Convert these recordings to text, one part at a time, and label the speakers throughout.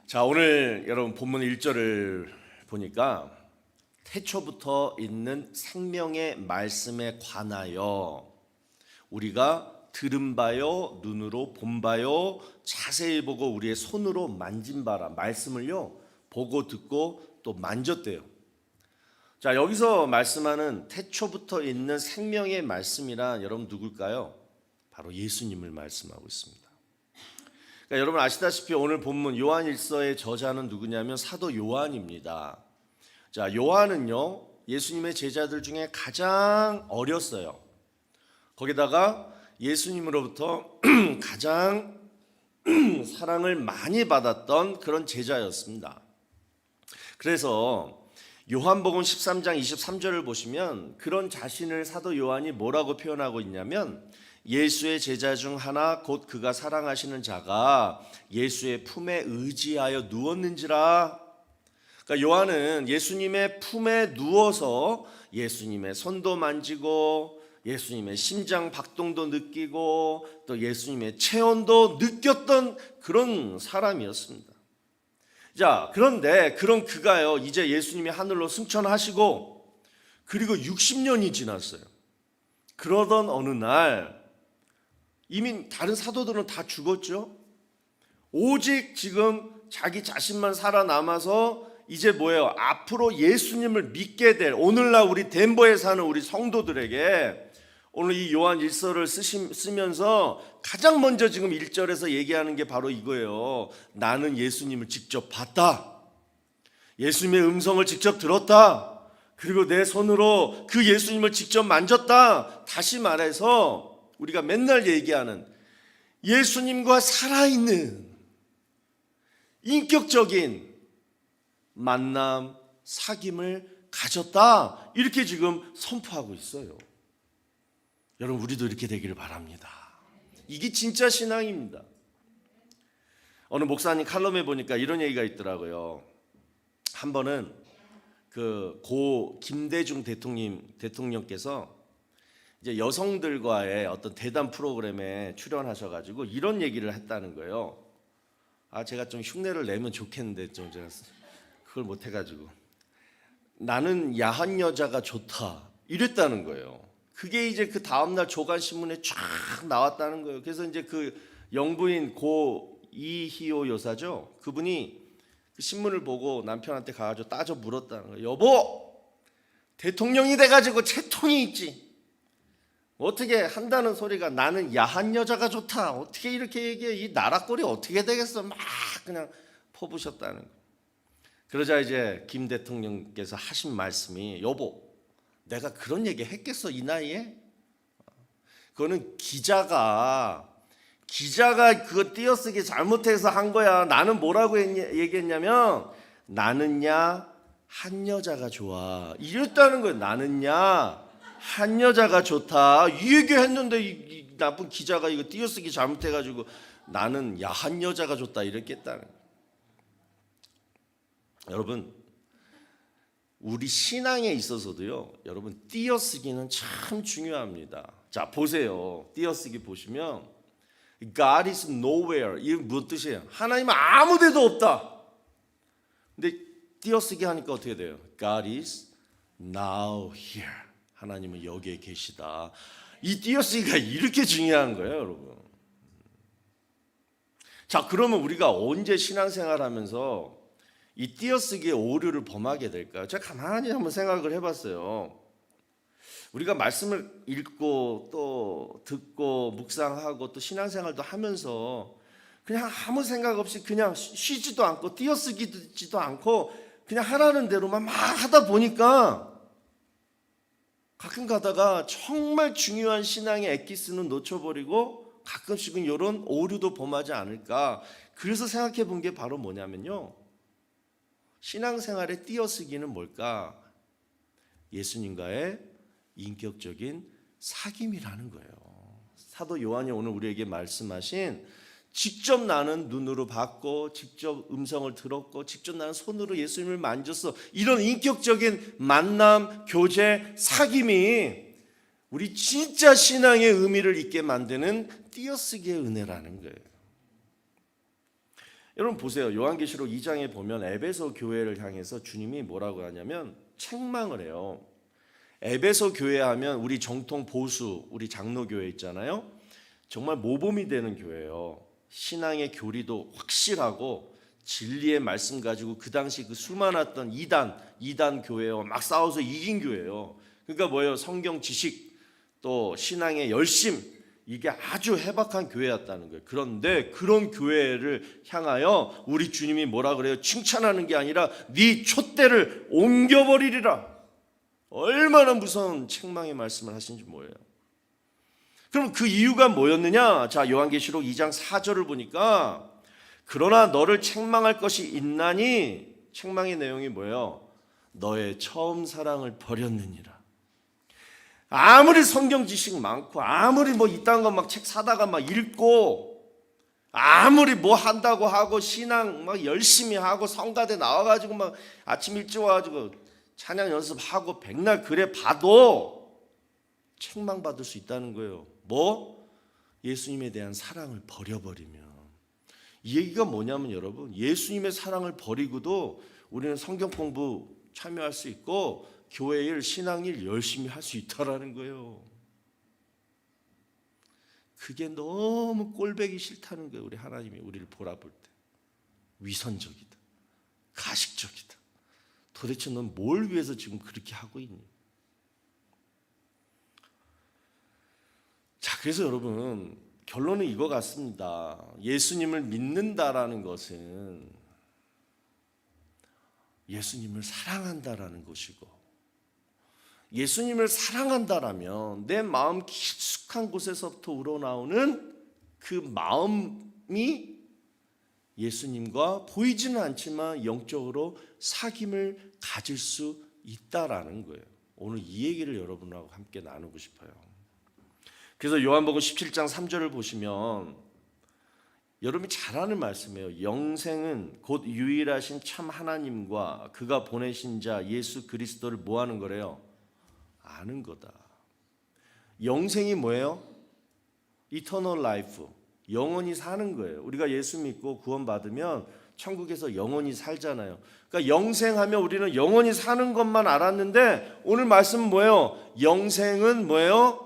Speaker 1: 자, 오늘 여러분 본문 1절을 보니까 태초부터 있는 생명의 말씀에 관하여 우리가 들은 바요, 눈으로 본 바요, 자세히 보고 우리의 손으로 만진 바라. 말씀을요 보고 듣고 또 만졌대요. 자, 여기서 말씀하는 태초부터 있는 생명의 말씀이란 여러분 누굴까요? 바로 예수님을 말씀하고 있습니다. 그러니까 여러분 아시다시피 오늘 본문 요한일서의 저자는 누구냐면 사도 요한입니다. 자, 요한은요 예수님의 제자들 중에 가장 어렸어요. 거기다가 예수님으로부터 가장 사랑을 많이 받았던 그런 제자였습니다. 그래서 요한복음 13장 23절을 보시면 그런 자신을 사도 요한이 뭐라고 표현하고 있냐면 예수의 제자 중 하나 곧 그가 사랑하시는 자가 예수의 품에 의지하여 누웠는지라. 그러니까 요한은 예수님의 품에 누워서 예수님의 손도 만지고 예수님의 심장 박동도 느끼고 또 예수님의 체온도 느꼈던 그런 사람이었습니다. 자, 그런데 그런 그가요 이제 예수님이 하늘로 승천하시고 그리고 60년이 지났어요. 그러던 어느 날 이미 다른 사도들은 다 죽었죠. 오직 지금 자기 자신만 살아남아서 이제 뭐예요? 앞으로 예수님을 믿게 될 오늘날 우리 덴버에 사는 우리 성도들에게 오늘 이 요한 일서를 쓰면서 가장 먼저 지금 1절에서 얘기하는 게 바로 이거예요. 나는 예수님을 직접 봤다. 예수님의 음성을 직접 들었다. 그리고 내 손으로 그 예수님을 직접 만졌다. 다시 말해서 우리가 맨날 얘기하는 예수님과 살아있는 인격적인 만남, 사귐을 가졌다. 이렇게 지금 선포하고 있어요. 여러분 우리도 이렇게 되기를 바랍니다. 이게 진짜 신앙입니다. 어느 목사님 칼럼에 보니까 이런 얘기가 있더라고요. 한 번은 그 고 김대중 대통령께서 이제 여성들과의 어떤 대담 프로그램에 출연하셔가지고 이런 얘기를 했다는 거예요. 제가 좀 흉내를 내면 좋겠는데 좀 제가 그걸 못 해가지고 나는 야한 여자가 좋다 이랬다는 거예요. 그게 이제 그 다음날 조간신문에 쫙 나왔다는 거예요. 그래서 이제 그 영부인 고 이희호 여사죠. 그분이 그 신문을 보고 남편한테 가가지고 따져 물었다는 거예요. 여보, 대통령이 돼가지고 채통이 있지. 어떻게 한다는 소리가 나는 야한 여자가 좋다. 어떻게 이렇게 얘기해? 이 나라 꼴이 어떻게 되겠어? 막 그냥 퍼부셨다는 거예요. 그러자 이제 김 대통령께서 하신 말씀이 여보, 내가 그런 얘기 했겠어 이 나이에? 그거는 기자가 그거 띄어쓰기 잘못해서 한 거야. 나는 뭐라고 얘기했냐면 나는야 한 여자가 좋아 이랬다는 거예요. 나는야 한 여자가 좋다 이 얘기했는데 이 나쁜 기자가 이거 띄어쓰기 잘못해가지고 나는 야한 여자가 좋다 이랬겠다는 거예요. 여러분 우리 신앙에 있어서도요 여러분 띄어쓰기는 참 중요합니다. 자 보세요. 띄어쓰기 보시면 God is nowhere 이게 무슨 뜻이에요? 하나님은 아무 데도 없다. 근데 띄어쓰기 하니까 어떻게 돼요? God is now here 하나님은 여기에 계시다. 이 띄어쓰기가 이렇게 중요한 거예요 여러분. 자 그러면 우리가 언제 신앙생활하면서 이 띄어쓰기의 오류를 범하게 될까요? 제가 가만히 한번 생각을 해봤어요. 우리가 말씀을 읽고 또 듣고 묵상하고 또 신앙생활도 하면서 그냥 아무 생각 없이 그냥 쉬지도 않고 띄어쓰기도 않고 그냥 하라는 대로만 막 하다 보니까 가끔 가다가 정말 중요한 신앙의 엑기스는 놓쳐버리고 가끔씩은 이런 오류도 범하지 않을까. 그래서 생각해 본 게 바로 뭐냐면요. 신앙생활의 띄어쓰기는 뭘까? 예수님과의 인격적인 사귐이라는 거예요. 사도 요한이 오늘 우리에게 말씀하신 직접 나는 눈으로 봤고 직접 음성을 들었고 직접 나는 손으로 예수님을 만졌어. 이런 인격적인 만남, 교제, 사귐이 우리 진짜 신앙의 의미를 있게 만드는 띄어쓰기의 은혜라는 거예요. 여러분 보세요. 요한계시록 2장에 보면 에베소 교회를 향해서 주님이 뭐라고 하냐면 책망을 해요. 에베소 교회 하면 우리 정통 보수, 우리 장로교회 있잖아요. 정말 모범이 되는 교회예요. 신앙의 교리도 확실하고 진리의 말씀 가지고 그 당시 그 수많았던 이단 교회요. 막 싸워서 이긴 교회예요. 그러니까 뭐예요? 성경 지식 또 신앙의 열심, 이게 아주 해박한 교회였다는 거예요. 그런데 그런 교회를 향하여 우리 주님이 뭐라 그래요? 칭찬하는 게 아니라 네 촛대를 옮겨버리리라. 얼마나 무서운 책망의 말씀을 하신지 뭐예요? 그럼 그 이유가 뭐였느냐? 자, 요한계시록 2장 4절을 보니까 그러나 너를 책망할 것이 있나니, 책망의 내용이 뭐예요? 너의 처음 사랑을 버렸느니라. 아무리 성경 지식 많고 아무리 뭐 이딴 거 막 책 사다가 막 읽고 아무리 뭐 한다고 하고 신앙 막 열심히 하고 성가대 나와가지고 막 아침 일찍 와가지고 찬양 연습하고 백날 그래 봐도 책망받을 수 있다는 거예요. 뭐? 예수님에 대한 사랑을 버려버리면. 이 얘기가 뭐냐면 여러분, 예수님의 사랑을 버리고도 우리는 성경 공부 참여할 수 있고 교회 일, 신앙 일 열심히 할 수 있다라는 거예요. 그게 너무 꼴보기 싫다는 거예요. 우리 하나님이 우리를 보라볼 때 위선적이다, 가식적이다. 도대체 넌 뭘 위해서 지금 그렇게 하고 있니? 자, 그래서 여러분 결론은 이거 같습니다. 예수님을 믿는다라는 것은 예수님을 사랑한다라는 것이고, 예수님을 사랑한다라면 내 마음 깊숙한 곳에서부터 우러나오는 그 마음이 예수님과 보이지는 않지만 영적으로 사귐을 가질 수 있다라는 거예요. 오늘 이 얘기를 여러분하고 함께 나누고 싶어요. 그래서 요한복음 17장 3절을 보시면 여러분이 잘 아는 말씀이에요. 영생은 곧 유일하신 참 하나님과 그가 보내신 자 예수 그리스도를 뭐 하는 거래요? 아는 거다. 영생이 뭐예요? Eternal life, 영원히 사는 거예요. 우리가 예수 믿고 구원받으면 천국에서 영원히 살잖아요. 그러니까 영생하면 우리는 영원히 사는 것만 알았는데 오늘 말씀은 뭐예요? 영생은 뭐예요?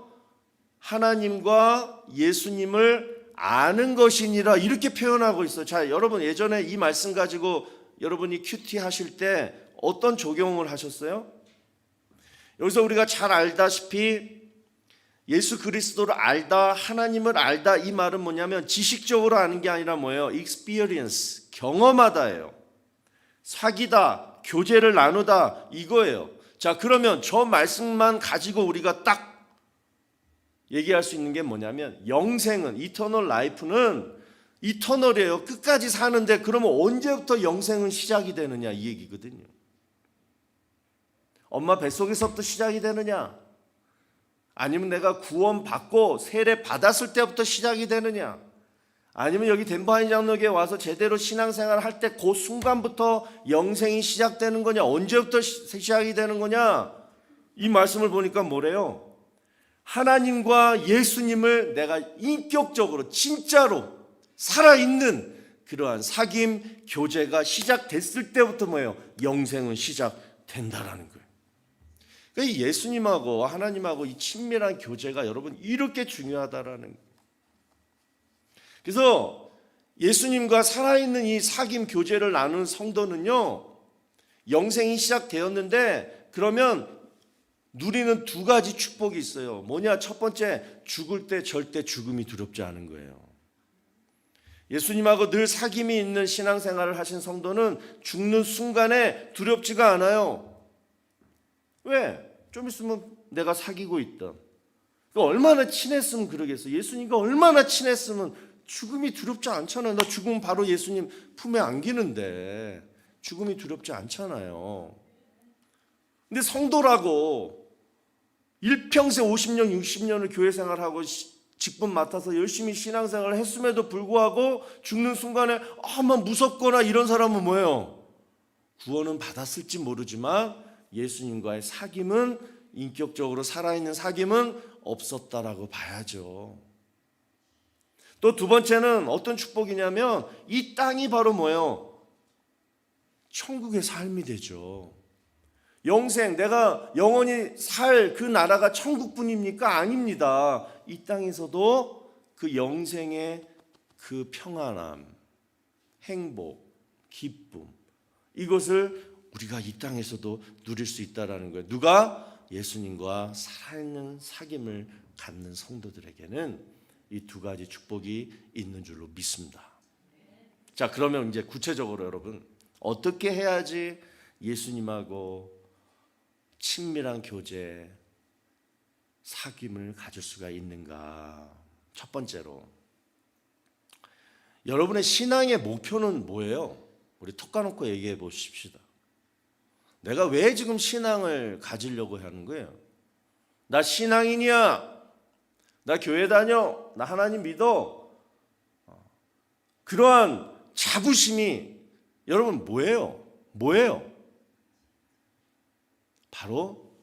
Speaker 1: 하나님과 예수님을 아는 것이니라, 이렇게 표현하고 있어요. 자, 여러분 예전에 이 말씀 가지고 여러분이 큐티 하실 때 어떤 적용을 하셨어요? 여기서 우리가 잘 알다시피 예수 그리스도를 알다, 하나님을 알다, 이 말은 뭐냐면 지식적으로 아는 게 아니라 뭐예요? experience, 경험하다예요. 사귀다, 교제를 나누다, 이거예요. 자, 그러면 저 말씀만 가지고 우리가 딱 얘기할 수 있는 게 뭐냐면 영생은, eternal life는 eternal이에요. 끝까지 사는데 그러면 언제부터 영생은 시작이 되느냐, 이 얘기거든요. 엄마 뱃속에서부터 시작이 되느냐, 아니면 내가 구원받고 세례 받았을 때부터 시작이 되느냐, 아니면 여기 덴버하이 장로교에 와서 제대로 신앙생활을 할 때 그 순간부터 영생이 시작되는 거냐, 언제부터 시작이 되는 거냐. 이 말씀을 보니까 뭐래요? 하나님과 예수님을 내가 인격적으로 진짜로 살아있는 그러한 사귐, 교제가 시작됐을 때부터 뭐예요? 영생은 시작된다라는 거예요. 그러니까 예수님하고 하나님하고 이 친밀한 교제가 여러분 이렇게 중요하다라는 거예요. 그래서 예수님과 살아있는 이 사귐, 교제를 나누는 성도는요, 영생이 시작되었는데 그러면 누리는 두 가지 축복이 있어요. 뭐냐? 첫 번째, 죽을 때 절대 죽음이 두렵지 않은 거예요. 예수님하고 늘 사귐이 있는 신앙생활을 하신 성도는 죽는 순간에 두렵지가 않아요. 왜? 좀 있으면 내가 사귀고 있던, 얼마나 친했으면 그러겠어. 예수님과 얼마나 친했으면 죽음이 두렵지 않잖아요. 나 죽으면 바로 예수님 품에 안기는데 죽음이 두렵지 않잖아요. 근데 성도라고 일평생 50년, 60년을 교회 생활하고 직분 맡아서 열심히 신앙생활을 했음에도 불구하고 죽는 순간에 막 무섭거나 이런 사람은 뭐예요? 구원은 받았을지 모르지만 예수님과의 사귐은, 인격적으로 살아있는 사귐은 없었다라고 봐야죠. 또 두 번째는 어떤 축복이냐면 이 땅이 바로 뭐예요? 천국의 삶이 되죠. 영생, 내가 영원히 살 그 나라가 천국뿐입니까? 아닙니다. 이 땅에서도 그 영생의 그 평안함, 행복, 기쁨, 이것을 우리가 이 땅에서도 누릴 수 있다는 거예요. 누가? 예수님과 살아있는 사귐을 갖는 성도들에게는 이 두 가지 축복이 있는 줄로 믿습니다. 자, 그러면 이제 구체적으로 여러분 어떻게 해야지 예수님하고 친밀한 교제, 사귐을 가질 수가 있는가? 첫 번째로 여러분의 신앙의 목표는 뭐예요? 우리 톡 까놓고 얘기해 보십시다. 내가 왜 지금 신앙을 가지려고 하는 거예요? 나 신앙인이야. 나 교회 다녀. 나 하나님 믿어. 그러한 자부심이 여러분 뭐예요? 뭐예요? 바로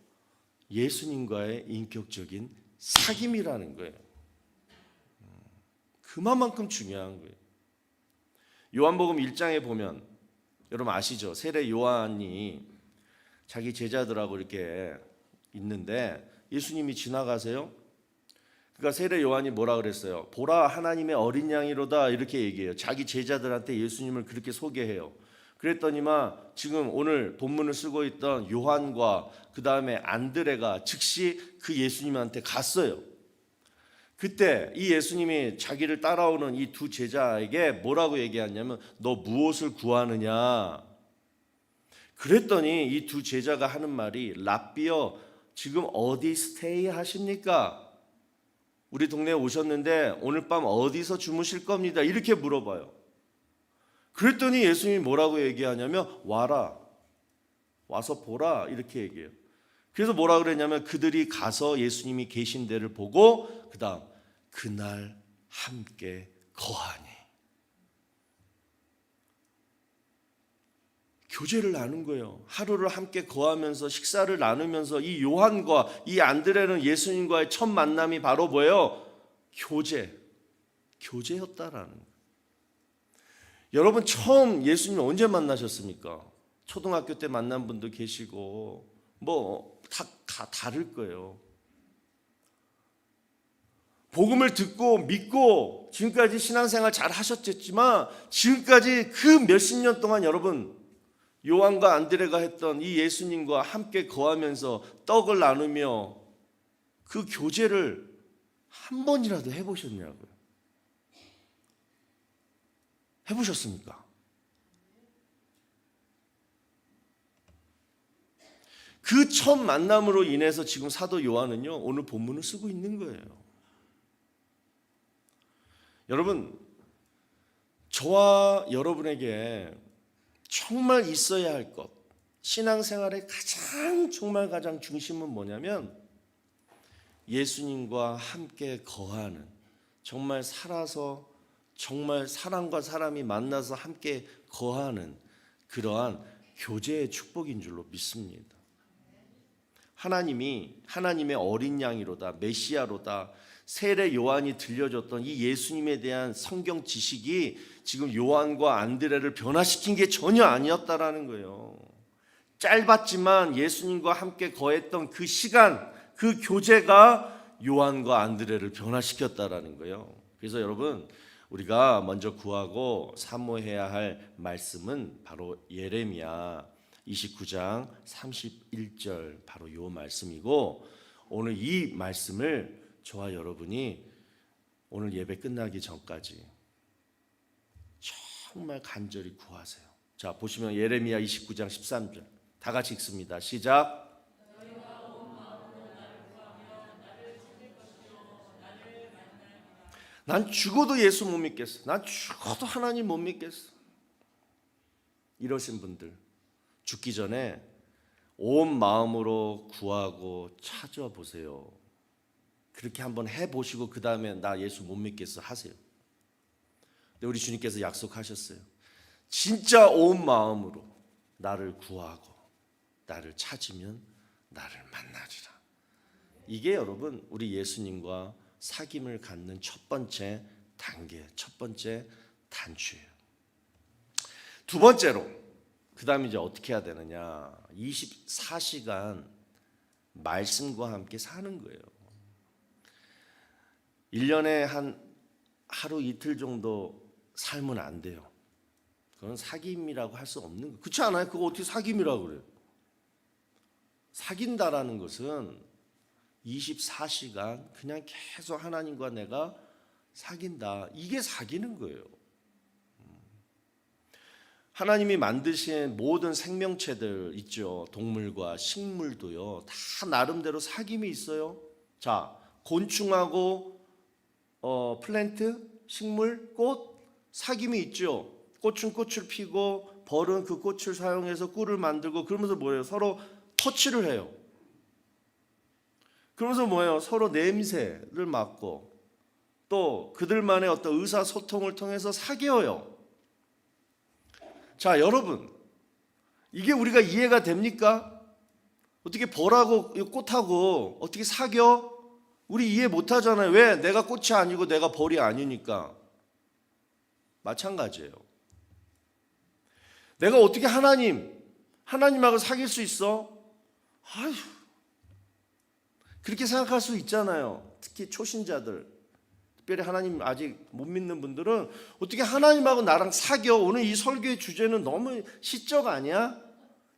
Speaker 1: 예수님과의 인격적인 사귐이라는 거예요. 그만큼 중요한 거예요. 요한복음 1장에 보면 여러분 아시죠? 세례 요한이 자기 제자들하고 이렇게 있는데 예수님이 지나가세요. 그러니까 세례 요한이 뭐라 그랬어요? 보라 하나님의 어린 양이로다 이렇게 얘기해요. 자기 제자들한테 예수님을 그렇게 소개해요. 그랬더니만 지금 오늘 본문을 쓰고 있던 요한과 그 다음에 안드레가 즉시 그 예수님한테 갔어요. 그때 이 예수님이 자기를 따라오는 이 두 제자에게 뭐라고 얘기하냐면 너 무엇을 구하느냐? 그랬더니 이 두 제자가 하는 말이 랍비여 지금 어디 스테이 하십니까? 우리 동네에 오셨는데 오늘 밤 어디서 주무실 겁니다. 이렇게 물어봐요. 그랬더니 예수님이 뭐라고 얘기하냐면 와라. 와서 보라. 이렇게 얘기해요. 그래서 뭐라 그랬냐면 그들이 가서 예수님이 계신 데를 보고 그 다음 그날 함께 거하니. 교제를 나눈 거예요. 하루를 함께 거하면서 식사를 나누면서 이 요한과 이 안드레는 예수님과의 첫 만남이 바로 뭐예요? 교제였다라는 거예요. 여러분 처음 예수님 언제 만나셨습니까? 초등학교 때 만난 분도 계시고 뭐 다 다를 거예요. 복음을 듣고 믿고 지금까지 신앙생활 잘 하셨겠지만 지금까지 그 몇십 년 동안 여러분 요한과 안드레가 했던 이 예수님과 함께 거하면서 떡을 나누며 그 교제를 한 번이라도 해보셨냐고요? 해보셨습니까? 그 첫 만남으로 인해서 지금 사도 요한은요 오늘 본문을 쓰고 있는 거예요. 여러분 저와 여러분에게 정말 있어야 할 것, 신앙생활의 가장 중심은 뭐냐면 예수님과 함께 거하는, 정말 살아서 정말 사람과 사람이 만나서 함께 거하는 그러한 교제의 축복인 줄로 믿습니다. 하나님의 어린 양이로다, 메시아로다, 세례 요한이 들려줬던 이 예수님에 대한 성경 지식이 지금 요한과 안드레를 변화시킨 게 전혀 아니었다라는 거예요. 짧았지만 예수님과 함께 거했던 그 시간, 그 교제가 요한과 안드레를 변화시켰다라는 거예요. 그래서 여러분 우리가 먼저 구하고 사모해야 할 말씀은 바로 예레미야 29장 31절 바로 요 말씀이고, 오늘 이 말씀을 저와 여러분이 오늘 예배 끝나기 전까지 정말 간절히 구하세요. 자, 보시면 예레미야 29장 13절 다 같이 읽습니다. 시작. 난 죽어도 예수 못 믿겠어. 난 죽어도 하나님 못 믿겠어. 이러신 분들 죽기 전에 온 마음으로 구하고 찾아보세요. 그렇게 한번 해보시고 그 다음에 나 예수 못 믿겠어 하세요. 근데 우리 주님께서 약속하셨어요. 진짜 온 마음으로 나를 구하고 나를 찾으면 나를 만나리라. 이게 여러분 우리 예수님과 사귐을 갖는 첫 번째 단계, 첫 번째 단추예요. 두 번째로, 그 다음에 이제 어떻게 해야 되느냐. 24시간 말씀과 함께 사는 거예요. 1년에 한 하루 이틀 정도 살면 안 돼요. 그건 사귐이라고 할 수 없는 거예요. 그렇지 않아요? 그거 어떻게 사귐이라고 그래요? 사귄다라는 것은 24시간 그냥 계속 하나님과 내가 사귄다. 이게 사귀는 거예요. 하나님이 만드신 모든 생명체들 있죠. 동물과 식물도요. 다 나름대로 사귐이 있어요. 자, 곤충하고 플랜트, 식물, 꽃 사귐이 있죠. 꽃은 꽃을 피고 벌은 그 꽃을 사용해서 꿀을 만들고 그러면서 뭐예요? 서로 터치를 해요. 그러면서 뭐예요? 서로 냄새를 맡고 또 그들만의 어떤 의사소통을 통해서 사귀어요. 자, 여러분, 이게 우리가 이해가 됩니까? 어떻게 벌하고 꽃하고 어떻게 사겨? 우리 이해 못하잖아요. 왜? 내가 꽃이 아니고 내가 벌이 아니니까. 마찬가지예요. 내가 어떻게 하나님하고 사귈 수 있어? 아휴, 그렇게 생각할 수 있잖아요. 특히 초신자들, 특별히 하나님 아직 못 믿는 분들은 어떻게 하나님하고 나랑 사겨? 오늘 이 설교의 주제는 너무 시적 아니야?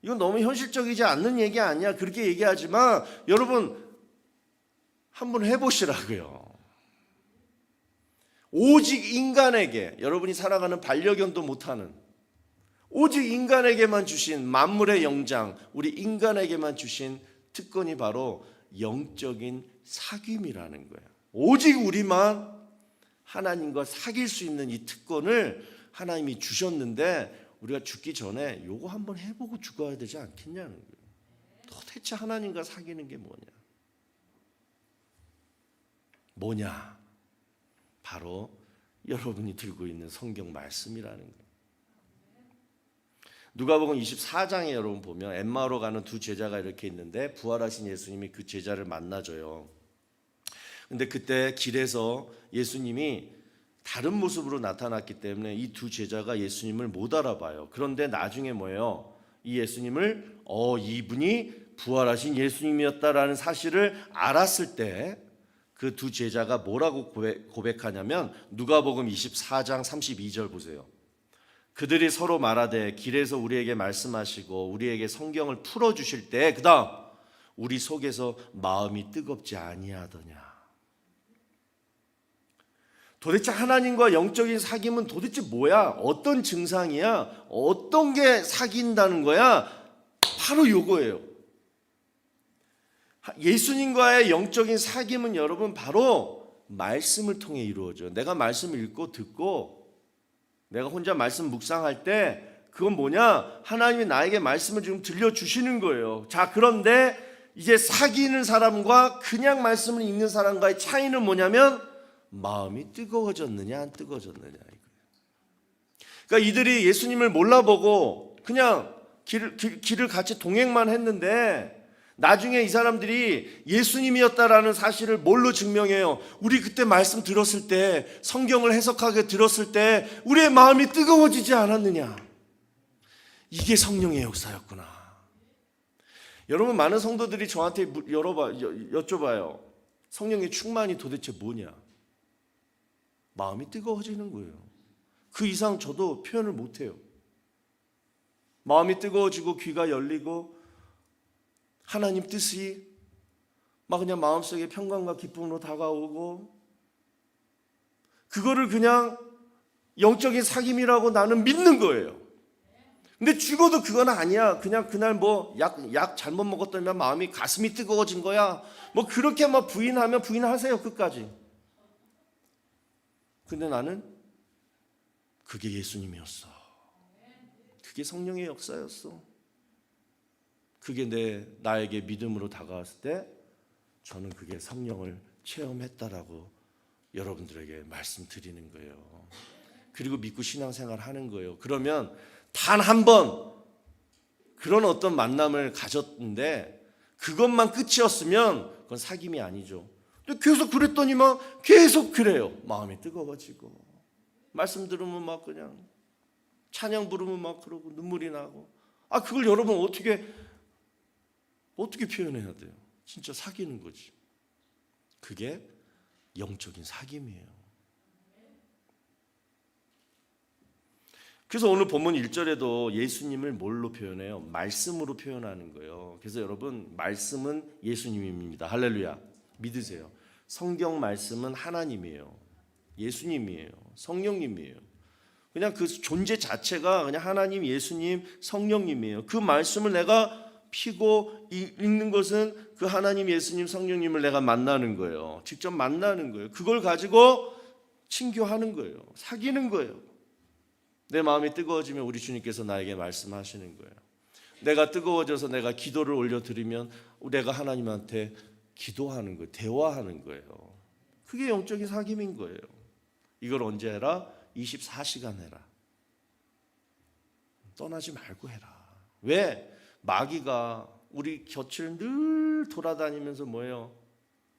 Speaker 1: 이건 너무 현실적이지 않는 얘기 아니야? 그렇게 얘기하지만 여러분 한번 해보시라고요. 오직 인간에게, 여러분이 살아가는 반려견도 못하는, 오직 인간에게만 주신 만물의 영장, 우리 인간에게만 주신 특권이 바로 영적인 사귐이라는 거예요. 오직 우리만 하나님과 사귈 수 있는 이 특권을 하나님이 주셨는데 우리가 죽기 전에 요거 한번 해보고 죽어야 되지 않겠냐는 거예요. 도대체 하나님과 사귀는 게 뭐냐? 바로 여러분이 들고 있는 성경 말씀이라는 거예요. 누가복음 24장에 여러분 보면 엠마오로 가는 두 제자가 이렇게 있는데 부활하신 예수님이 그 제자를 만나줘요. 근데 그때 길에서 예수님이 다른 모습으로 나타났기 때문에 이 두 제자가 예수님을 못 알아봐요. 그런데 나중에 뭐예요? 이 예수님을 이분이 부활하신 예수님이었다라는 사실을 알았을 때 그 두 제자가 뭐라고 고백하냐면 누가복음 24장 32절 보세요. 그들이 서로 말하되 길에서 우리에게 말씀하시고 우리에게 성경을 풀어주실 때 그다음 우리 속에서 마음이 뜨겁지 아니하더냐. 도대체 하나님과 영적인 사귐은 도대체 뭐야? 어떤 증상이야? 어떤 게 사귄다는 거야? 바로 요거예요. 예수님과의 영적인 사귐은 여러분 바로 말씀을 통해 이루어져요. 내가 말씀을 읽고 듣고 내가 혼자 말씀 묵상할 때 그건 뭐냐? 하나님이 나에게 말씀을 지금 들려주시는 거예요. 자, 그런데 이제 사귀는 사람과 그냥 말씀을 읽는 사람과의 차이는 뭐냐면 마음이 뜨거워졌느냐 안 뜨거워졌느냐 이거예요. 그러니까 이들이 예수님을 몰라보고 그냥 길을 같이 동행만 했는데 나중에 이 사람들이 예수님이었다라는 사실을 뭘로 증명해요? 우리 그때 말씀 들었을 때 성경을 해석하게 들었을 때 우리의 마음이 뜨거워지지 않았느냐? 이게 성령의 역사였구나. 여러분 많은 성도들이 저한테 여쭤봐요. 성령의 충만이 도대체 뭐냐? 마음이 뜨거워지는 거예요. 그 이상 저도 표현을 못해요. 마음이 뜨거워지고 귀가 열리고 하나님 뜻이 막 그냥 마음속에 평강과 기쁨으로 다가오고 그거를 그냥 영적인 사귐이라고 나는 믿는 거예요. 근데 죽어도 그건 아니야. 그냥 그날 뭐 약 잘못 먹었더니 마음이 가슴이 뜨거워진 거야. 뭐 그렇게 막 부인하면 부인하세요 끝까지. 근데 나는 그게 예수님이었어. 그게 성령의 역사였어. 그게 나에게 믿음으로 다가왔을 때 저는 그게 성령을 체험했다라고 여러분들에게 말씀드리는 거예요. 그리고 믿고 신앙생활 하는 거예요. 그러면 단 한 번 그런 어떤 만남을 가졌는데 그것만 끝이었으면 그건 사귐이 아니죠. 근데 계속 그랬더니만 계속 그래요. 마음이 뜨거워지고 말씀 들으면 막 그냥 찬양 부르면 막 그러고 눈물이 나고. 그걸 여러분 어떻게 표현해야 돼요? 진짜 사귀는 거지. 그게 영적인 사귐이에요. 그래서 오늘 본문 1절에도 예수님을 뭘로 표현해요? 말씀으로 표현하는 거예요. 그래서 여러분, 말씀은 예수님입니다. 할렐루야. 믿으세요. 성경 말씀은 하나님이에요. 예수님이에요. 성령님이에요. 그냥 그 존재 자체가 그냥 하나님, 예수님, 성령님이에요. 그 말씀을 내가 피고 읽는 것은 그 하나님, 예수님, 성령님을 내가 만나는 거예요. 직접 만나는 거예요. 그걸 가지고 친교하는 거예요. 사귀는 거예요. 내 마음이 뜨거워지면 우리 주님께서 나에게 말씀하시는 거예요. 내가 뜨거워져서 내가 기도를 올려드리면 내가 하나님한테 기도하는 거예요. 대화하는 거예요. 그게 영적인 사귐인 거예요. 이걸 언제 해라? 24시간 해라. 떠나지 말고 해라. 왜? 마귀가 우리 곁을 늘 돌아다니면서 뭐예요?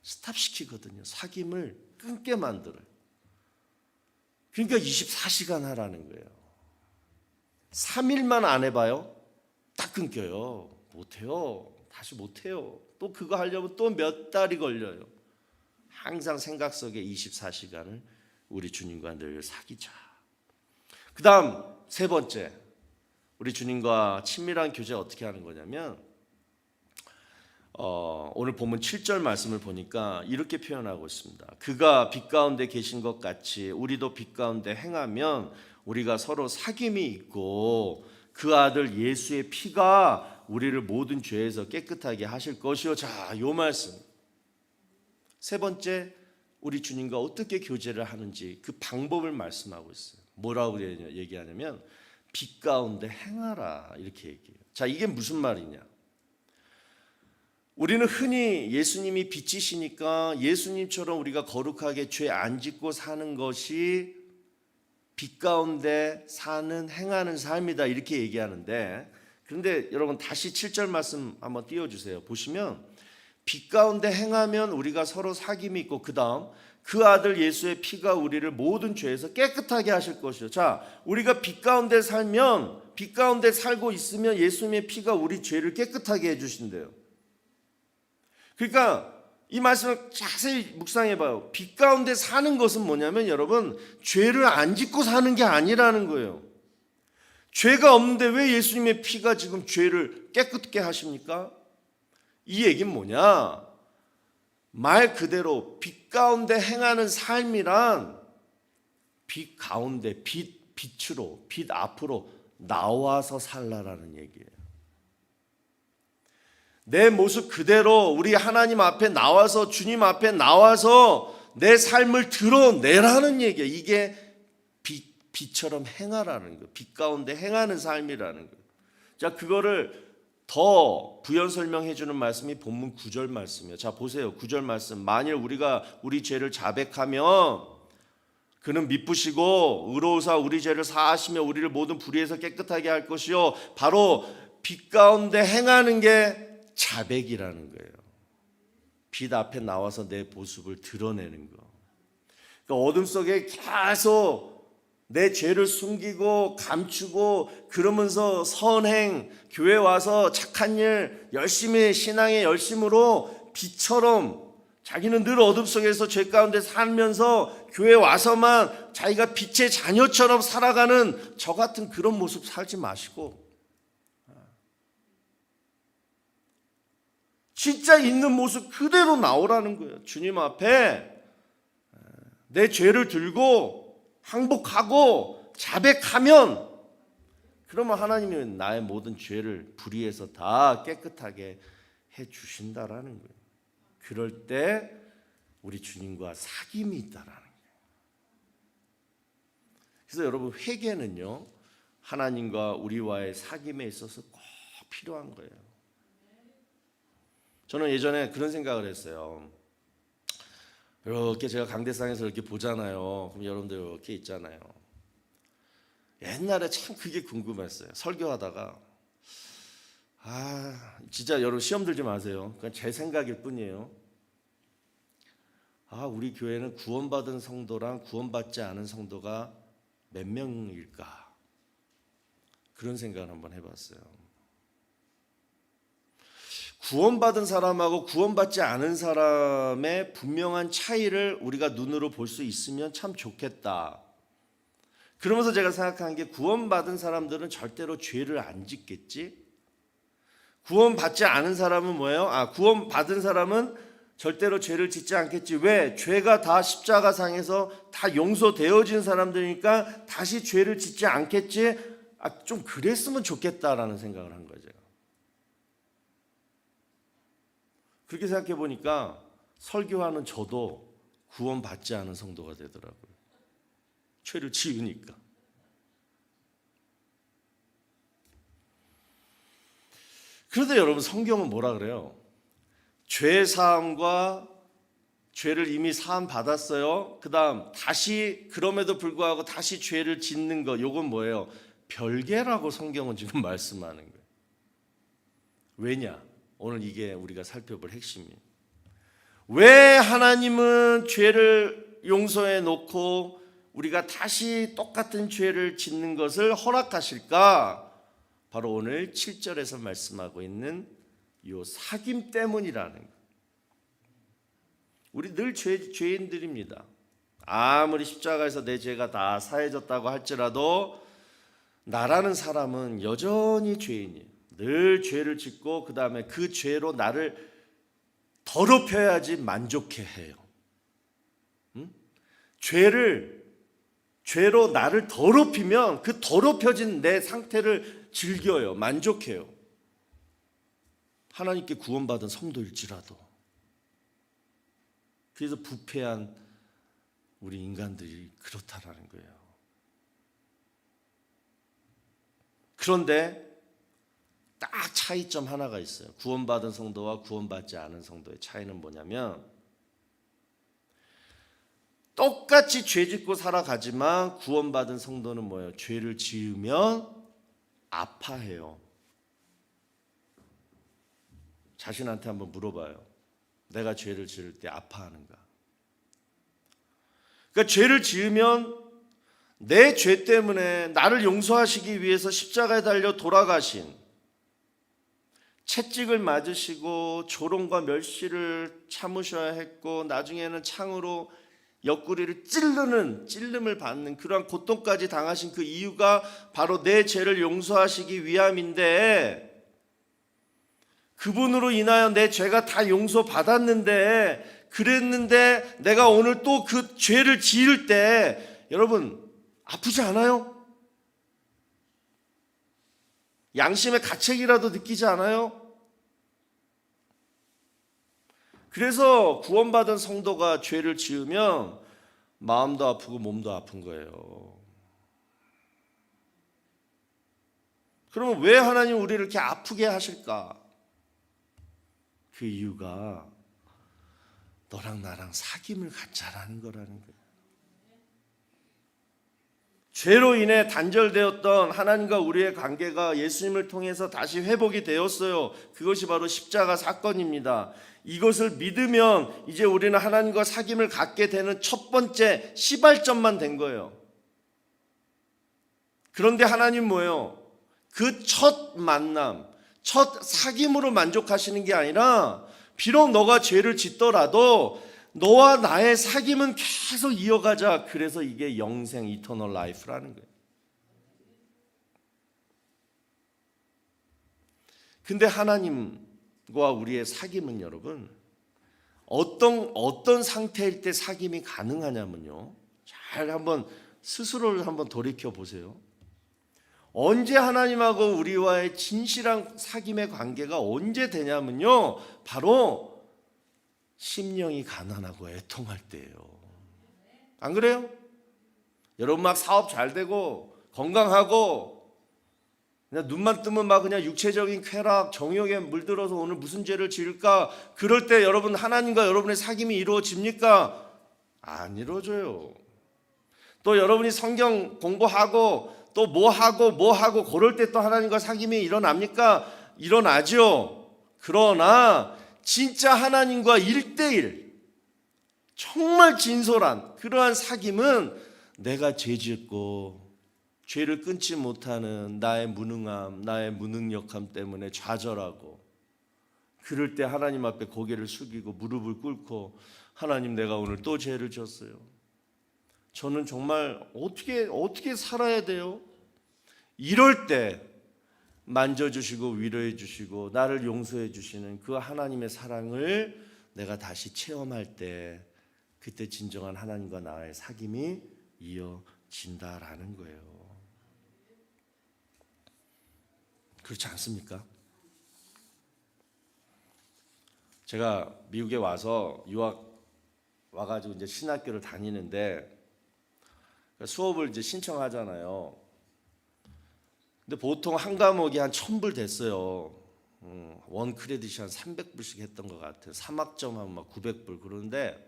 Speaker 1: 스탑시키거든요. 사귐을 끊게 만들어요. 그러니까 24시간 하라는 거예요. 3일만 안 해봐요? 딱 끊겨요. 못해요. 다시 못해요. 또 그거 하려면 또 몇 달이 걸려요. 항상 생각 속에 24시간을 우리 주님과 늘 사귀자. 그 다음 세 번째, 우리 주님과 친밀한 교제 어떻게 하는 거냐면 오늘 본문 7절 말씀을 보니까 이렇게 표현하고 있습니다. 그가 빛 가운데 계신 것 같이 우리도 빛 가운데 행하면 우리가 서로 사귐이 있고 그 아들 예수의 피가 우리를 모든 죄에서 깨끗하게 하실 것이요. 자, 요 말씀. 세 번째, 우리 주님과 어떻게 교제를 하는지 그 방법을 말씀하고 있어요. 뭐라고 얘기하냐면 빛 가운데 행하라 이렇게 얘기해요. 자, 이게 무슨 말이냐? 우리는 흔히 예수님이 빛이시니까 예수님처럼 우리가 거룩하게 죄 안 짓고 사는 것이 빛 가운데 사는 행하는 삶이다 이렇게 얘기하는데, 그런데 여러분 다시 7절 말씀 한번 띄워주세요. 보시면 빛 가운데 행하면 우리가 서로 사귐이 있고 그 다음 그 아들 예수의 피가 우리를 모든 죄에서 깨끗하게 하실 것이요. 자, 우리가 빛 가운데 살면, 빛 가운데 살고 있으면 예수님의 피가 우리 죄를 깨끗하게 해주신대요. 그러니까 이 말씀을 자세히 묵상해 봐요. 빛 가운데 사는 것은 뭐냐면 여러분, 죄를 안 짓고 사는 게 아니라는 거예요. 죄가 없는데 왜 예수님의 피가 지금 죄를 깨끗게 하십니까? 이 얘기는 뭐냐? 말 그대로 빛 가운데 행하는 삶이란 빛 가운데 빛으로, 빛 앞으로 나와서 살라라는 얘기예요. 내 모습 그대로 우리 하나님 앞에 나와서, 주님 앞에 나와서 내 삶을 드러내라는 얘기예요. 이게 빛처럼 행하라는 거예요. 빛 가운데 행하는 삶이라는 거예요. 자, 그거를 더 부연 설명해 주는 말씀이 본문 9절 말씀이에요. 자, 보세요. 9절 말씀. 만일 우리가 우리 죄를 자백하면 그는 미쁘시고 의로우사 우리 죄를 사하시며 우리를 모든 불의에서 깨끗하게 할 것이요. 바로 빛 가운데 행하는 게 자백이라는 거예요. 빛 앞에 나와서 내 모습을 드러내는 거. 그러니까 어둠 속에 계속 내 죄를 숨기고 감추고 그러면서 선행, 교회 와서 착한 일, 열심히 신앙의 열심으로 빛처럼 자기는 늘 어둠 속에서 죄 가운데 살면서 교회 와서만 자기가 빛의 자녀처럼 살아가는 저 같은 그런 모습 살지 마시고 진짜 있는 모습 그대로 나오라는 거예요. 주님 앞에 내 죄를 들고 항복하고 자백하면 그러면 하나님은 나의 모든 죄를 불의해서 다 깨끗하게 해주신다라는 거예요. 그럴 때 우리 주님과 사귐이 있다라는 거예요. 그래서 여러분, 회개는요 하나님과 우리와의 사귐에 있어서 꼭 필요한 거예요. 저는 예전에 그런 생각을 했어요. 이렇게 제가 강대상에서 이렇게 보잖아요. 그럼 여러분들 이렇게 있잖아요. 옛날에 참 그게 궁금했어요. 설교하다가 진짜 여러분 시험 들지 마세요. 그냥 제 생각일 뿐이에요. 우리 교회는 구원받은 성도랑 구원받지 않은 성도가 몇 명일까? 그런 생각을 한번 해봤어요. 구원받은 사람하고 구원받지 않은 사람의 분명한 차이를 우리가 눈으로 볼 수 있으면 참 좋겠다. 그러면서 제가 생각한 게, 구원받은 사람들은 절대로 죄를 안 짓겠지? 구원받지 않은 사람은 뭐예요? 구원받은 사람은 절대로 죄를 짓지 않겠지. 왜? 죄가 다 십자가상에서 다 용서되어진 사람들이니까 다시 죄를 짓지 않겠지? 좀 그랬으면 좋겠다라는 생각을 한 거예요, 제가. 그렇게 생각해 보니까 설교하는 저도 구원받지 않은 성도가 되더라고요. 죄를 지으니까. 그런데 여러분, 성경은 뭐라 그래요? 죄 사함과 죄를 이미 사함 받았어요. 그 다음 다시, 그럼에도 불구하고 다시 죄를 짓는 거, 요건 뭐예요? 별개라고 성경은 지금 말씀하는 거예요. 왜냐? 오늘 이게 우리가 살펴볼 핵심이에요. 왜 하나님은 죄를 용서해 놓고 우리가 다시 똑같은 죄를 짓는 것을 허락하실까? 바로 오늘 7절에서 말씀하고 있는 이 사귐 때문이라는 거예요. 우리 늘 죄인들입니다. 아무리 십자가에서 내 죄가 다 사해졌다고 할지라도 나라는 사람은 여전히 죄인이에요. 늘 죄를 짓고 그 다음에 그 죄로 나를 더럽혀야지 만족해해요. 죄로 나를 더럽히면 그 더럽혀진 내 상태를 즐겨요. 만족해요. 하나님께 구원받은 성도일지라도. 그래서 부패한 우리 인간들이 그렇다라는 거예요. 그런데 딱 차이점 하나가 있어요. 구원받은 성도와 구원받지 않은 성도의 차이는 뭐냐면, 똑같이 죄 짓고 살아가지만 구원받은 성도는 뭐예요? 죄를 지으면 아파해요. 자신한테 한번 물어봐요. 내가 죄를 지을 때 아파하는가? 그러니까 죄를 지으면 내 죄 때문에 나를 용서하시기 위해서 십자가에 달려 돌아가신, 채찍을 맞으시고 조롱과 멸시를 참으셔야 했고 나중에는 창으로 옆구리를 찔름을 받는 그러한 고통까지 당하신 그 이유가 바로 내 죄를 용서하시기 위함인데, 그분으로 인하여 내 죄가 다 용서받았는데, 그랬는데 내가 오늘 또 그 죄를 지을 때 여러분 아프지 않아요? 양심의 가책이라도 느끼지 않아요? 그래서 구원받은 성도가 죄를 지으면 마음도 아프고 몸도 아픈 거예요. 그러면 왜 하나님 우리를 이렇게 아프게 하실까? 그 이유가 너랑 나랑 사귐을 갖자라는 거라는 거예요. 죄로 인해 단절되었던 하나님과 우리의 관계가 예수님을 통해서 다시 회복이 되었어요. 그것이 바로 십자가 사건입니다. 이것을 믿으면 이제 우리는 하나님과 사귐을 갖게 되는 첫 번째 시발점만 된 거예요. 그런데 하나님 뭐예요? 그 첫 만남, 첫 사귐으로 만족하시는 게 아니라, 비록 너가 죄를 짓더라도 너와 나의 사귐은 계속 이어가자. 그래서 이게 영생, 이터널 라이프라는 거예요. 근데 하나님과 우리의 사귐은 여러분, 어떤 상태일 때 사귐이 가능하냐면요, 잘 한번 스스로를 한번 돌이켜 보세요. 언제 하나님하고 우리와의 진실한 사귐의 관계가 언제 되냐면요, 바로 심령이 가난하고 애통할 때예요. 안 그래요? 여러분 막 사업 잘 되고 건강하고 그냥 눈만 뜨면 막 그냥 육체적인 쾌락, 정욕에 물들어서 오늘 무슨 죄를 지을까? 그럴 때 여러분 하나님과 여러분의 사귐이 이루어집니까? 안 이루어져요. 또 여러분이 성경 공부하고 또 뭐 하고 그럴 때 또 하나님과 사귐이 일어납니까? 일어나죠. 그러나 진짜 하나님과 1대1, 정말 진솔한 그러한 사귐은 내가 죄짓고 죄를 끊지 못하는 나의 무능함, 나의 무능력함 때문에 좌절하고, 그럴 때 하나님 앞에 고개를 숙이고 무릎을 꿇고, 하나님, 내가 오늘 또 죄를 졌어요. 저는 정말 어떻게 살아야 돼요? 이럴 때 만져주시고 위로해 주시고 나를 용서해 주시는 그 하나님의 사랑을 내가 다시 체험할 때, 그때 진정한 하나님과 나의 사귐이 이어진다라는 거예요. 그렇지 않습니까? 제가 미국에 와서 유학 와가지고 이제 신학교를 다니는데 수업을 이제 신청하잖아요. 근데 보통 한 과목이 한 1,000불 됐어요. 원 크레딧이 한 300불씩 했던 것 같아요. 3학점 하면 막 900불. 그런데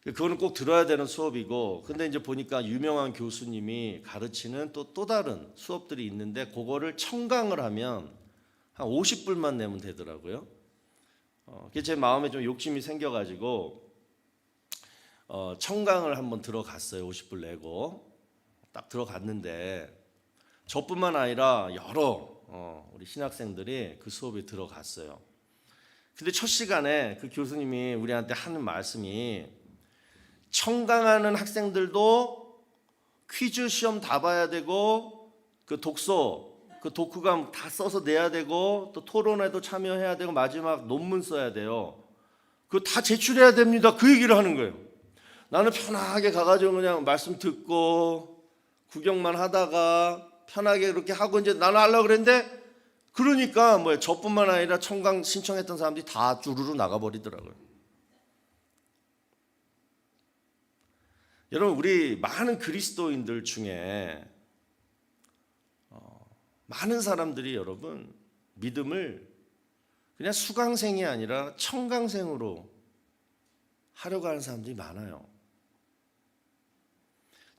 Speaker 1: 그거는 꼭 들어야 되는 수업이고, 근데 이제 보니까 유명한 교수님이 가르치는 또 다른 수업들이 있는데, 그거를 청강을 하면 한 50불만 내면 되더라고요. 그게 제 마음에 좀 욕심이 생겨가지고 청강을 한번 들어갔어요. 50불 내고 딱 들어갔는데, 저뿐만 아니라 여러 우리 신학생들이 그 수업에 들어갔어요. 근데 첫 시간에 그 교수님이 우리한테 하는 말씀이, 청강하는 학생들도 퀴즈 시험 다 봐야 되고, 그 독서, 그 독후감 다 써서 내야 되고, 또 토론회도 참여해야 되고, 마지막 논문 써야 돼요. 그거 다 제출해야 됩니다. 그 얘기를 하는 거예요. 나는 편하게 가가지고 그냥 말씀 듣고 구경만 하다가 편하게 그렇게 하고 이제 나는 하려고 그랬는데, 그러니까 저뿐만 아니라 청강 신청했던 사람들이 다 주르르 나가버리더라고요. 여러분, 우리 많은 그리스도인들 중에 많은 사람들이 여러분 믿음을 그냥 수강생이 아니라 청강생으로 하려고 하는 사람들이 많아요.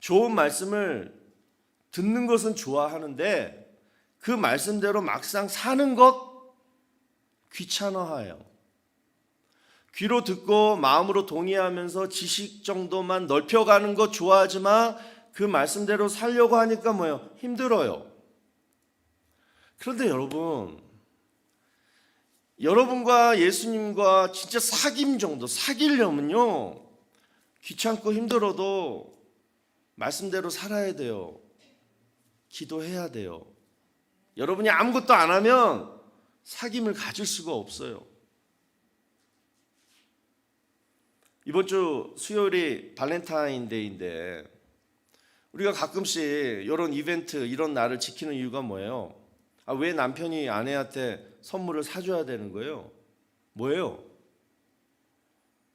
Speaker 1: 좋은 말씀을 듣는 것은 좋아하는데 그 말씀대로 막상 사는 것 귀찮아해요. 귀로 듣고 마음으로 동의하면서 지식 정도만 넓혀가는 것 좋아하지만 그 말씀대로 살려고 하니까 힘들어요. 그런데 여러분과 예수님과 진짜 사귐 정도 사귀려면요, 귀찮고 힘들어도 말씀대로 살아야 돼요. 기도해야 돼요. 여러분이 아무것도 안 하면 사귐을 가질 수가 없어요. 이번 주 수요일이 발렌타인데이인데, 우리가 가끔씩 이런 이벤트, 이런 날을 지키는 이유가 뭐예요? 왜 남편이 아내한테 선물을 사줘야 되는 거예요? 뭐예요?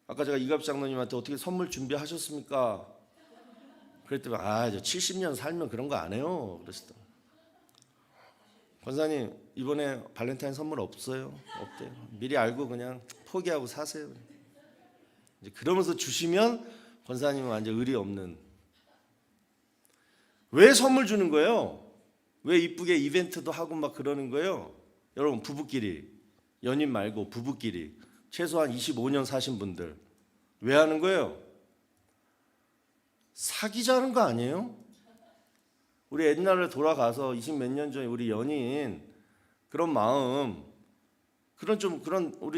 Speaker 1: 아까 제가 이갑 장로님한테 어떻게 선물 준비하셨습니까? 그랬더니 저 70년 살면 그런 거 안 해요. 그러시더라고요. 권사님, 이번에 발렌타인 선물 없어요? 없대요. 미리 알고 그냥 포기하고 사세요. 이제 그러면서 주시면 권사님은 완전 의리 없는. 왜 선물 주는 거예요? 왜 이쁘게 이벤트도 하고 막 그러는 거예요? 여러분, 부부끼리, 연인 말고 부부끼리 최소한 25년 사신 분들 왜 하는 거예요? 사귀자는 거 아니에요? 우리 옛날에 돌아가서 20몇 년 전에 우리 연인 그런 마음, 우리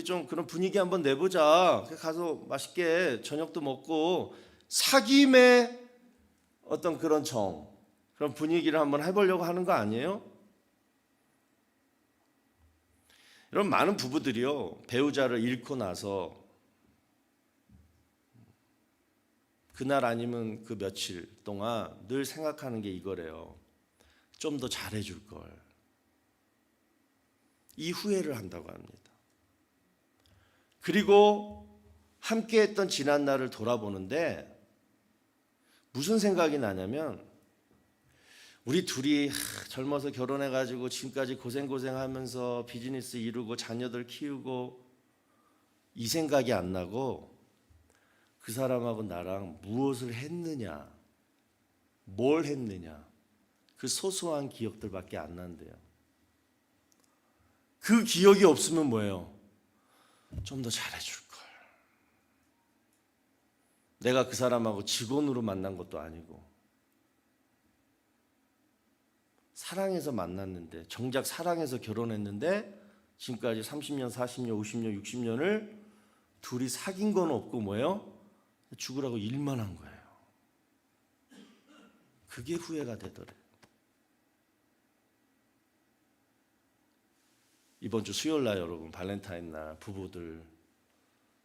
Speaker 1: 좀 그런 분위기 한번 내보자. 가서 맛있게 저녁도 먹고 사귐의 어떤 그런 그런 분위기를 한번 해보려고 하는 거 아니에요? 여러분, 많은 부부들이요, 배우자를 잃고 나서 그날 아니면 그 며칠 동안 늘 생각하는 게 이거래요. 좀 더 잘해줄 걸. 이 후회를 한다고 합니다. 그리고 함께했던 지난 날을 돌아보는데 무슨 생각이 나냐면, 우리 둘이 젊어서 결혼해가지고 지금까지 고생하면서 비즈니스 이루고 자녀들 키우고, 이 생각이 안 나고 그 사람하고 나랑 무엇을 했느냐, 뭘 했느냐, 그 소소한 기억들밖에 안 난대요. 그 기억이 없으면 뭐예요? 좀 더 잘해줄 걸. 내가 그 사람하고 직원으로 만난 것도 아니고 사랑해서 만났는데, 정작 사랑해서 결혼했는데 지금까지 30년, 40년, 50년, 60년을 둘이 사귄 건 없고 뭐예요? 죽으라고 일만 한 거예요. 그게 후회가 되더래. 이번 주 수요일 날 여러분 발렌타인 날 부부들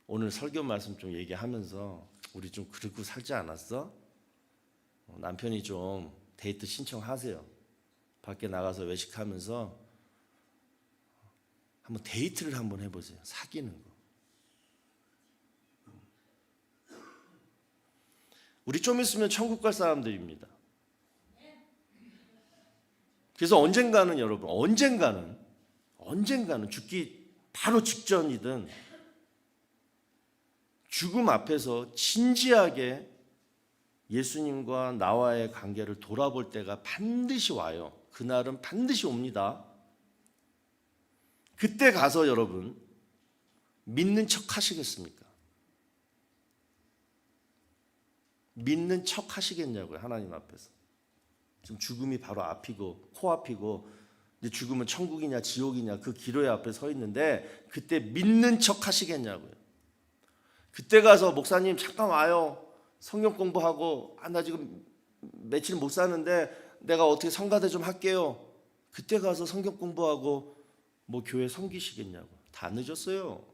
Speaker 1: 오늘 설교 말씀 좀 얘기하면서 우리 좀 그러고 살지 않았어? 남편이 좀 데이트 신청하세요. 밖에 나가서 외식하면서 한번 데이트를 한번 해보세요. 사귀는 거. 우리 좀 있으면 천국 갈 사람들입니다. 그래서 언젠가는 여러분, 언젠가는 죽기 바로 직전이든 죽음 앞에서 진지하게 예수님과 나와의 관계를 돌아볼 때가 반드시 와요. 그날은 반드시 옵니다. 그때 가서 여러분 믿는 척 하시겠습니까? 믿는 척 하시겠냐고요, 하나님 앞에서. 지금 죽음이 바로 앞이고 코앞이고, 근데 죽음은 천국이냐 지옥이냐 그 기로에 앞에 서 있는데 그때 믿는 척 하시겠냐고요. 그때 가서 목사님 잠깐 와요. 성경 공부하고 나 지금 며칠 못 사는데 내가 어떻게 성가대 좀 할게요. 그때 가서 성경 공부하고 뭐 교회 섬기시겠냐고. 다 늦었어요.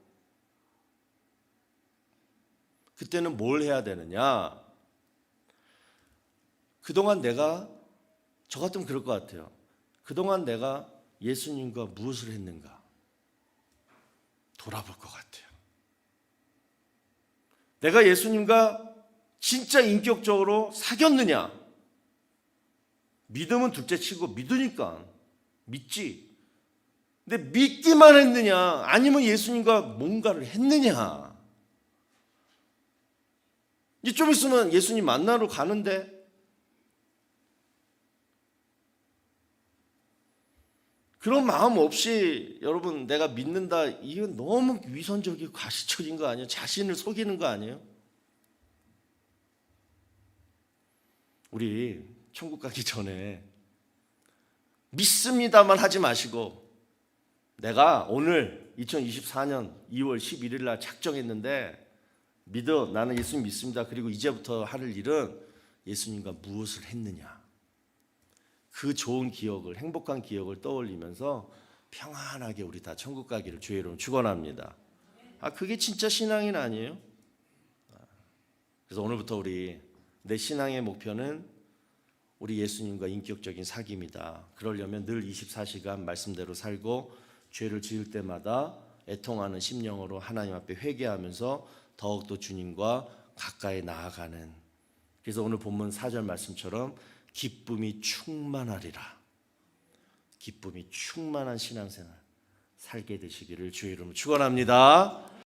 Speaker 1: 그때는 뭘 해야 되느냐? 그동안 저 같으면 그럴 것 같아요. 그동안 내가 예수님과 무엇을 했는가 돌아볼 것 같아요. 내가 예수님과 진짜 인격적으로 사귀었느냐? 믿음은 둘째 치고 믿으니까 믿지. 근데 믿기만 했느냐? 아니면 예수님과 뭔가를 했느냐? 이제 좀 있으면 예수님 만나러 가는데 그런 마음 없이 여러분 내가 믿는다, 이건 너무 위선적이고 가시적인 거 아니에요? 자신을 속이는 거 아니에요? 우리 천국 가기 전에 믿습니다만 하지 마시고, 내가 오늘 2024년 2월 11일 날 작정했는데 나는 예수님 믿습니다. 그리고 이제부터 할 일은 예수님과 무엇을 했느냐, 그 좋은 기억을, 행복한 기억을 떠올리면서 평안하게 우리 다 천국 가기를 주의 이름으로 축원합니다. 그게 진짜 신앙인 아니에요? 그래서 오늘부터 내 신앙의 목표는 우리 예수님과 인격적인 사귐이다. 그러려면 늘 24시간 말씀대로 살고 죄를 지을 때마다 애통하는 심령으로 하나님 앞에 회개하면서 더욱더 주님과 가까이 나아가는, 그래서 오늘 본문 4절 말씀처럼 기쁨이 충만하리라, 기쁨이 충만한 신앙생활 살게 되시기를 주의 이름으로 축원합니다.